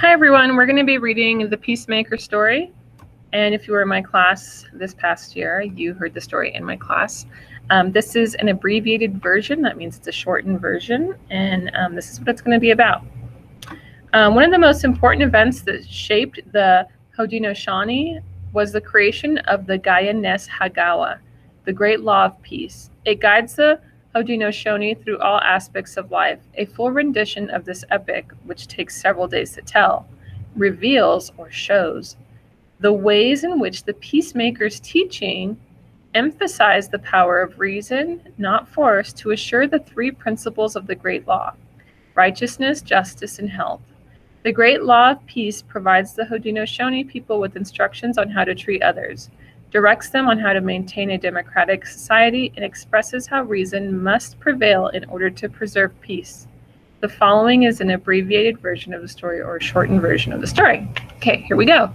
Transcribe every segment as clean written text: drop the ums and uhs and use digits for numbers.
Hi everyone, we're going to be reading the Peacemaker story. And if you were in my class this past year, you heard the story in my class. This is an abbreviated version. That means it's a shortened version. And this is what it's going to be about. One of the most important events that shaped the Haudenosaunee was the creation of the Gaia-Ness Hagawa, the Great Law of Peace. It guides the Haudenosaunee through all aspects of life. A full rendition of this epic, which takes several days to tell, reveals or shows the ways in which the Peacemaker's teaching emphasized the power of reason, not force, to assure the three principles of the Great Law: righteousness, justice, and health. The Great Law of Peace provides the Haudenosaunee people with instructions on how to treat others, directs them on how to maintain a democratic society, and expresses how reason must prevail in order to preserve peace. The following is an abbreviated version of the story, or a shortened version of the story. Okay, here we go.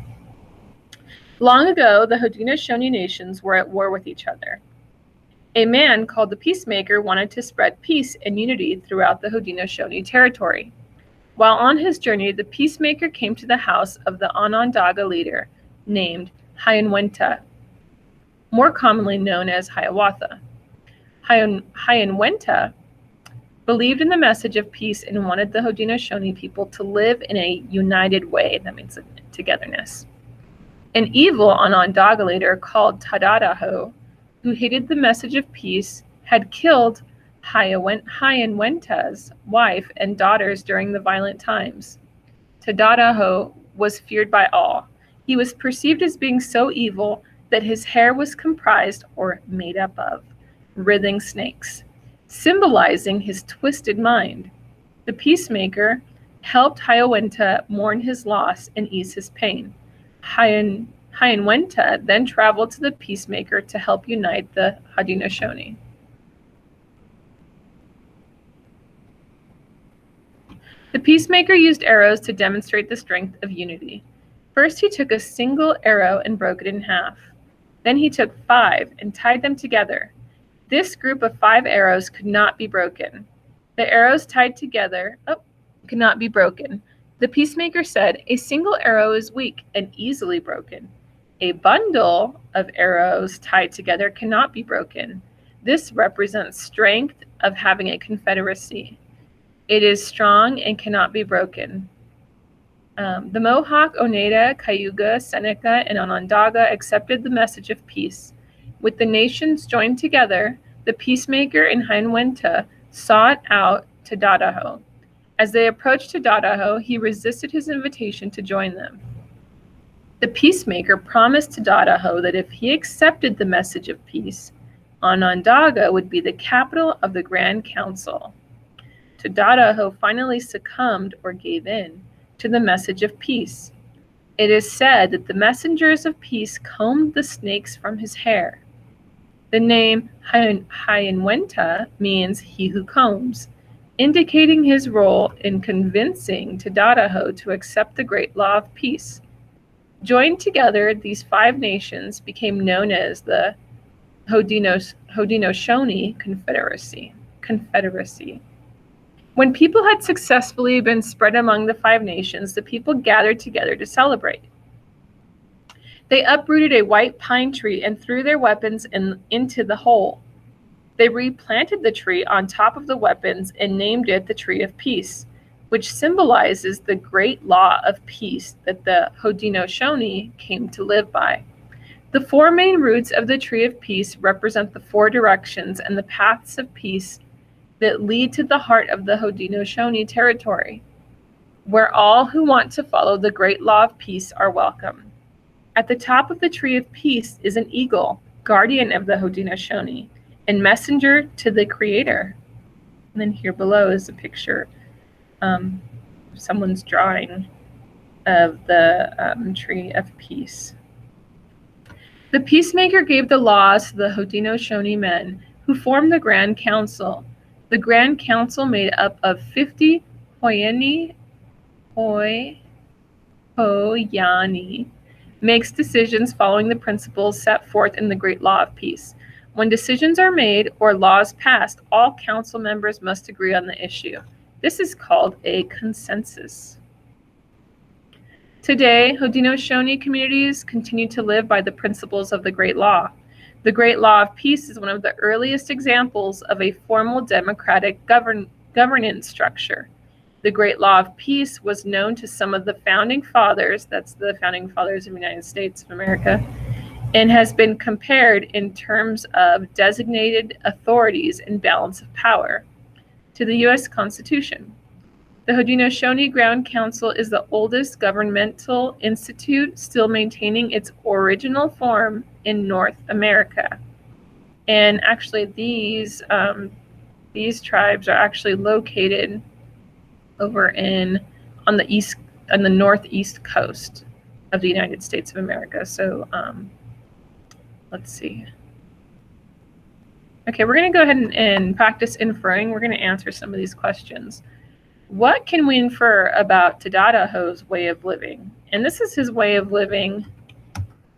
Long ago, the Haudenosaunee nations were at war with each other. A man called the Peacemaker wanted to spread peace and unity throughout the Haudenosaunee territory. While on his journey, the Peacemaker came to the house of the Onondaga leader named Hiawatha, more commonly known as Hiawatha. Hiawatha believed in the message of peace and wanted the Haudenosaunee people to live in a united way. That means togetherness. An evil Onondaga leader called Tadadaho, who hated the message of peace, had killed Hiawatha's wife and daughters during the violent times. Tadadaho was feared by all. He was perceived as being so evil that his hair was comprised, or made up of, writhing snakes, symbolizing his twisted mind. The Peacemaker helped Hiawatha mourn his loss and ease his pain. Hiawatha then traveled to the Peacemaker to help unite the Haudenosaunee. The Peacemaker used arrows to demonstrate the strength of unity. First, he took a single arrow and broke it in half. Then he took 5 and tied them together. This group of 5 arrows could not be broken. The arrows tied together could not be broken. The Peacemaker said, "A single arrow is weak and easily broken. A bundle of arrows tied together cannot be broken. This represents strength of having a confederacy. It is strong and cannot be broken." The Mohawk, Oneida, Cayuga, Seneca, and Onondaga accepted the message of peace. With the nations joined together, the Peacemaker and Hiawatha sought out Tadadaho. As they approached Tadadaho, he resisted his invitation to join them. The Peacemaker promised Tadadaho that if he accepted the message of peace, Onondaga would be the capital of the Grand Council. Tadadaho finally succumbed, or gave in, to the message of peace. It is said that the messengers of peace combed the snakes from his hair. The name Hiawatha means "he who combs," indicating his role in convincing Tadadaho to accept the Great Law of Peace. Joined together, these 5 nations became known as the Haudenosaunee Confederacy. When people had successfully been spread among the 5 nations, the people gathered together to celebrate. They uprooted a white pine tree and threw their weapons into the hole. They replanted the tree on top of the weapons and named it the Tree of Peace, which symbolizes the great law of peace that the Haudenosaunee came to live by. The 4 main roots of the Tree of Peace represent the 4 directions and the paths of peace that lead to the heart of the Haudenosaunee territory, where all who want to follow the Great Law of Peace are welcome. At the top of the Tree of Peace is an eagle, guardian of the Haudenosaunee, and messenger to the Creator. And then here below is a picture someone's drawing of the Tree of Peace. The Peacemaker gave the laws to the Haudenosaunee men, who formed the Grand Council. The Grand Council, made up of 50 Hoyani, makes decisions following the principles set forth in the Great Law of Peace. When decisions are made or laws passed, all council members must agree on the issue. This is called a consensus. Today, Haudenosaunee communities continue to live by the principles of the Great Law. The Great Law of Peace is one of the earliest examples of a formal democratic governance structure. The Great Law of Peace was known to some of the founding fathers, that's the founding fathers of the United States of America, and has been compared in terms of designated authorities and balance of power to the U.S. Constitution. The Haudenosaunee Ground Council is the oldest governmental institute still maintaining its original form in North America. And actually, these tribes are actually located over on the northeast coast of the United States of America. So let's see. Okay, we're going to go ahead and practice inferring. We're going to answer some of these questions. What can we infer about Tadadaho's way of living? And this is his way of living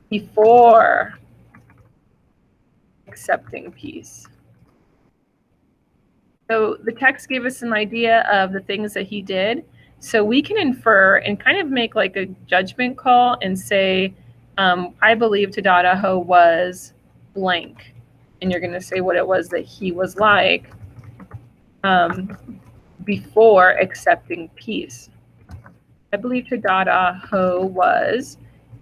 before accepting peace. So the text gave us an idea of the things that he did. So we can infer and kind of make like a judgment call and say, I believe Tadadaho was blank. And you're going to say what it was that he was like before accepting peace. I believe Tadadaho was,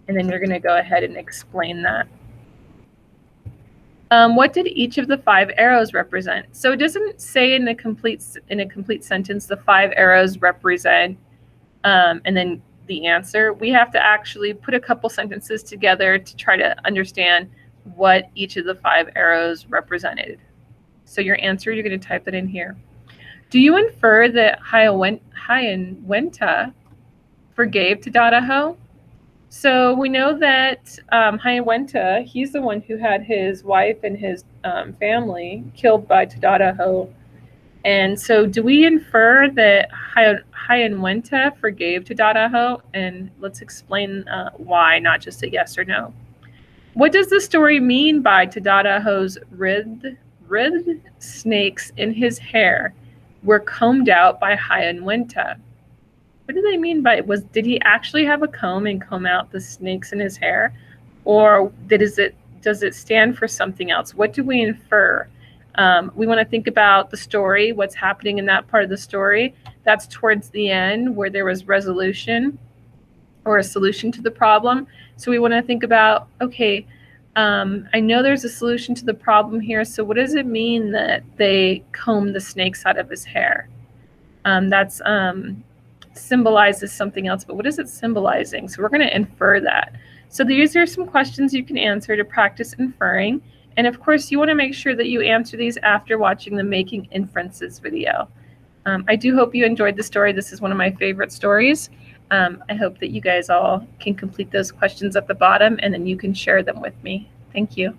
and then you're going to go ahead and explain that. What did each of the 5 arrows represent? So it doesn't say in a complete sentence the 5 arrows represent, and then the answer. We have to actually put a couple sentences together to try to understand what each of the 5 arrows represented. So your answer, you're going to type it in here. Do you infer that Hayawenta forgave Tadadaho? So we know that Hayawenta, he's the one who had his wife and his family killed by Tadadaho. And so do we infer that Hayawenta forgave Tadadaho? And let's explain why, not just a yes or no. What does the story mean by Tadadaho's writhed snakes in his hair were combed out by Hayawenta? What do they mean by did he actually have a comb and comb out the snakes in his hair? Or does it stand for something else? What do we infer? We want to think about the story, what's happening in that part of the story. That's towards the end where there was resolution or a solution to the problem. So we want to think about, okay, I know there's a solution to the problem here. So what does it mean that they comb the snakes out of his hair? That's symbolizes something else, but what is it symbolizing? So we're going to infer that. So these are some questions you can answer to practice inferring. And of course, you want to make sure that you answer these after watching the Making Inferences video. I do hope you enjoyed the story. This is one of my favorite stories. I hope that you guys all can complete those questions at the bottom, and then you can share them with me. Thank you.